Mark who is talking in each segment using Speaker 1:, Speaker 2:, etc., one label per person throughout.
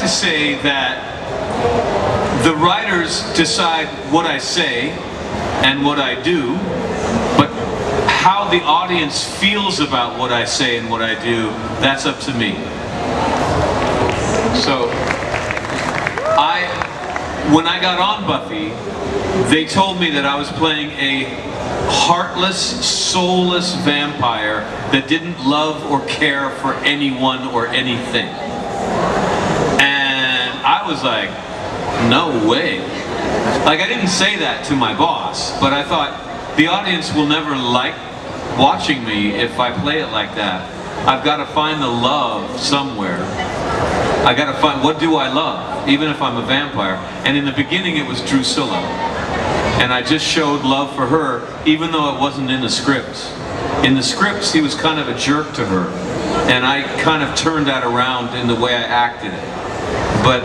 Speaker 1: to say that the writers decide what I say and what I do, but how the audience feels about what I say and what I do, that's up to me. So, when I got on Buffy, they told me that I was playing a heartless, soulless vampire that didn't love or care for anyone or anything. And I was like, no way. Like, I didn't say that to my boss, but I thought the audience will never like watching me if I play it like that. I've got to find the love somewhere. I got to find, what do I love, even if I'm a vampire? And in the beginning it was Drusilla. And I just showed love for her, even though it wasn't in the scripts. In the scripts, he was kind of a jerk to her. And I kind of turned that around in the way I acted it. But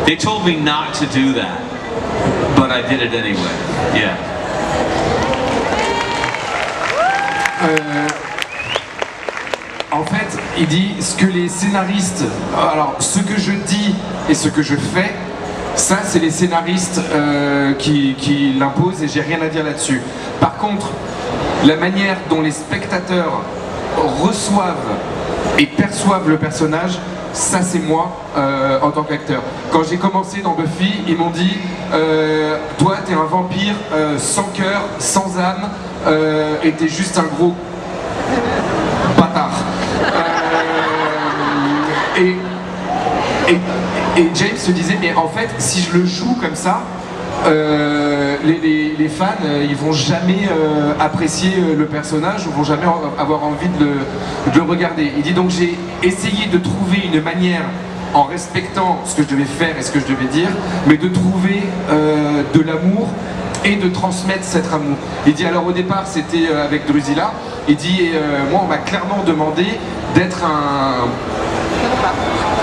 Speaker 1: they told me not to do that. But I did it anyway, yeah.
Speaker 2: En fait, il dit ce que les scénaristes... Alors, ce que je dis et ce que je fais, ça, c'est les scénaristes qui l'imposent et j'ai rien à dire là-dessus. Par contre, la manière dont les spectateurs reçoivent et perçoivent le personnage, ça, c'est moi en tant qu'acteur. Quand j'ai commencé dans Buffy, ils m'ont dit toi, t'es un vampire sans cœur, sans âme, et t'es juste un gros bâtard. Et James se disait, mais en fait, si je le joue comme ça, les fans, ils vont jamais apprécier le personnage ou vont jamais avoir envie de le regarder. Il dit donc j'ai essayé de trouver une manière, en respectant ce que je devais faire et ce que je devais dire, mais de trouver de l'amour et de transmettre cet amour. Il dit alors au départ c'était avec Drusilla, il dit moi on m'a clairement demandé d'être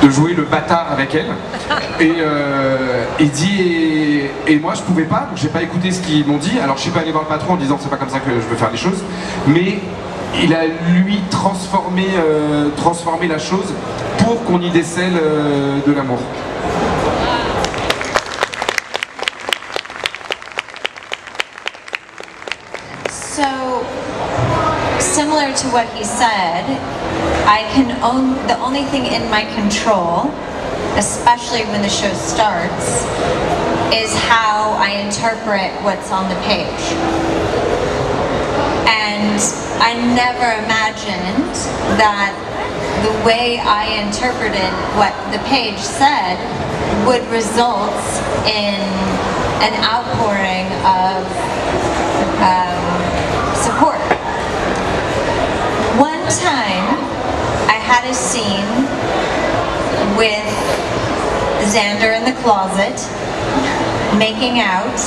Speaker 2: de jouer le bâtard avec elle et il dit et moi je pouvais pas, donc j'ai pas écouté ce qu'ils m'ont dit, alors je suis pas allé voir le patron en disant c'est pas comme ça que je veux faire les choses, mais il a lui transformé la chose pour qu'on y décèle de l'amour.
Speaker 3: So, similar to what he said, the only thing in my control, especially when the show starts, is how I interpret what's on the page. And I never imagined that the way I interpreted what the page said would result in an outpouring of support. One time, I had a scene with Xander in the closet, making out,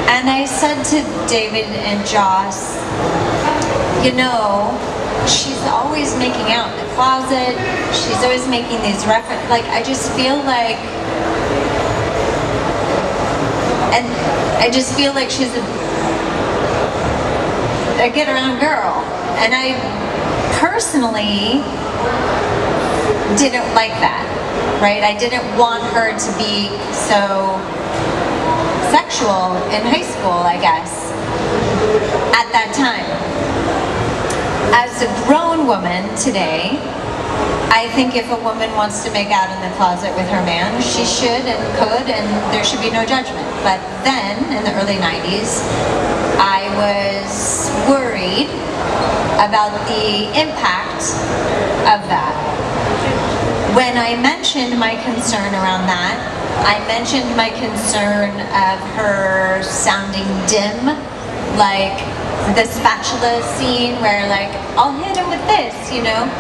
Speaker 3: and I said to David and Joss, you know, she's always making out in the closet, she's always making these references, like I just feel like, and I just feel like she's a get around girl, and I personally didn't like that, right? I didn't want her to be so sexual in high school, I guess, at that time. As a grown woman today, I think if a woman wants to make out in the closet with her man, she should and could, and there should be no judgment. But then, in the early 90s, I was worried about the impact of that. When I mentioned my concern around that, I mentioned my concern of her sounding dim, like the spatula scene where like, I'll hit him with this, you know?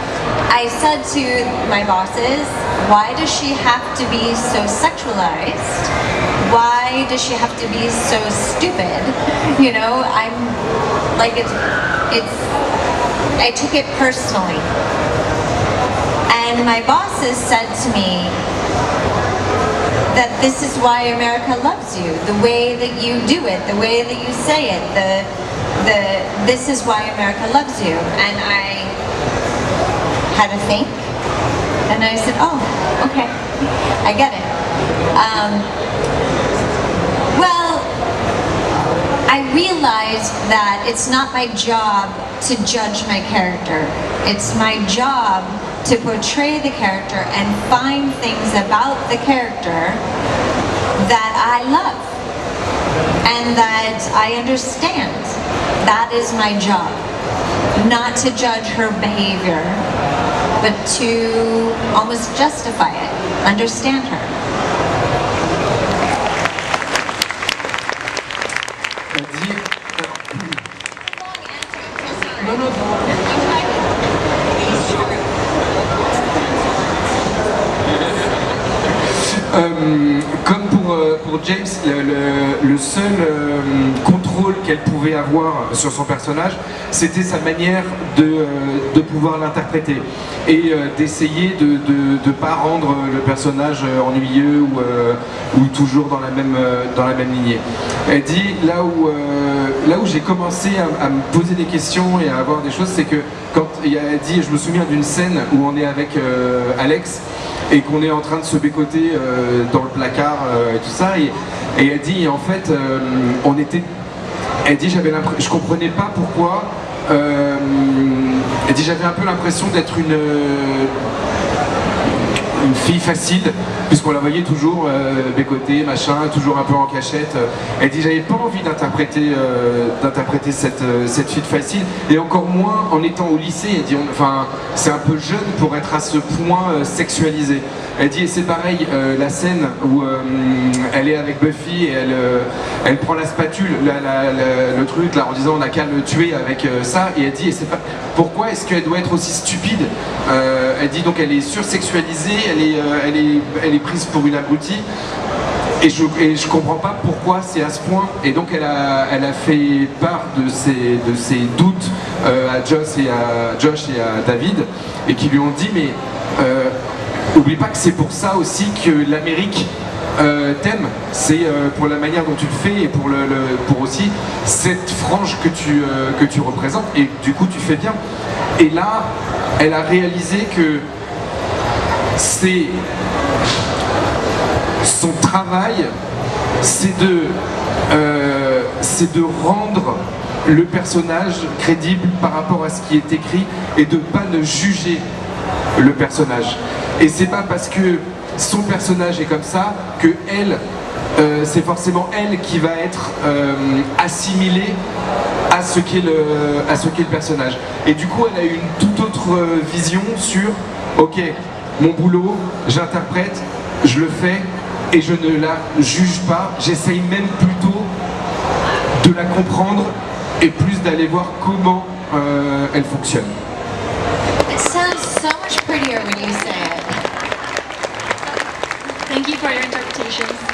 Speaker 3: I said to my bosses, why does she have to be so sexualized? Why does she have to be so stupid? You know, I'm like, I took it personally. And my bosses said to me that this is why America loves you, the way that you do it, the way that you say it, this is why America loves you. And I had to think, And I said, oh, okay, I get it. Well, I realized that it's not my job to judge my character. It's my job to portray the character and find things about the character that I love and that I understand. That is my job. Not to judge her behavior, but to almost justify it, understand her.
Speaker 2: Comme pour James, le seul contrôle qu'elle pouvait avoir sur son personnage, c'était sa manière de pouvoir l'interpréter et d'essayer de ne pas rendre le personnage ennuyeux ou toujours dans la même lignée. Elle dit là où j'ai commencé à me poser des questions et à avoir des choses, c'est que quand elle dit, je me souviens d'une scène où on est avec Alex et qu'on est en train de se bécoter dans le placard et tout ça, et elle dit en fait elle dit je comprenais pas pourquoi, elle dit j'avais un peu l'impression d'être une fille facile, puisqu'on la voyait toujours bécoter, machin, toujours un peu en cachette. Elle dit j'avais pas envie d'interpréter cette fille facile, et encore moins en étant au lycée. Elle dit enfin c'est un peu jeune pour être à ce point sexualisée. Elle dit et c'est pareil, la scène où elle est avec Buffy et elle prend la spatule, le truc là en disant on n'a qu'à le tuer avec ça, et elle dit et c'est pas pourquoi est-ce qu'elle doit être aussi stupide. Elle dit donc elle est sursexualisée, elle est prise pour une abrutie, et je comprends pas pourquoi c'est à ce point. Et donc elle a fait part de ses doutes à Josh et à David, et qui lui ont dit mais oublie pas que c'est pour ça aussi que l'Amérique t'aime, c'est pour la manière dont tu le fais et pour aussi cette frange que tu représentes, et du coup tu fais bien. Et là elle a réalisé que c'est son travail, c'est de rendre le personnage crédible par rapport à ce qui est écrit et de pas ne juger le personnage. Et c'est pas parce que son personnage est comme ça que c'est forcément elle qui va être assimilée à ce qu'est le personnage. Et du coup elle a eu une toute autre vision sur ok, mon boulot, j'interprète, je le fais et je ne la juge pas, j'essaye même plutôt de la comprendre et plus d'aller voir comment elle fonctionne.
Speaker 3: It sounds so much prettier when you say it.
Speaker 4: Thank you for your interpretation.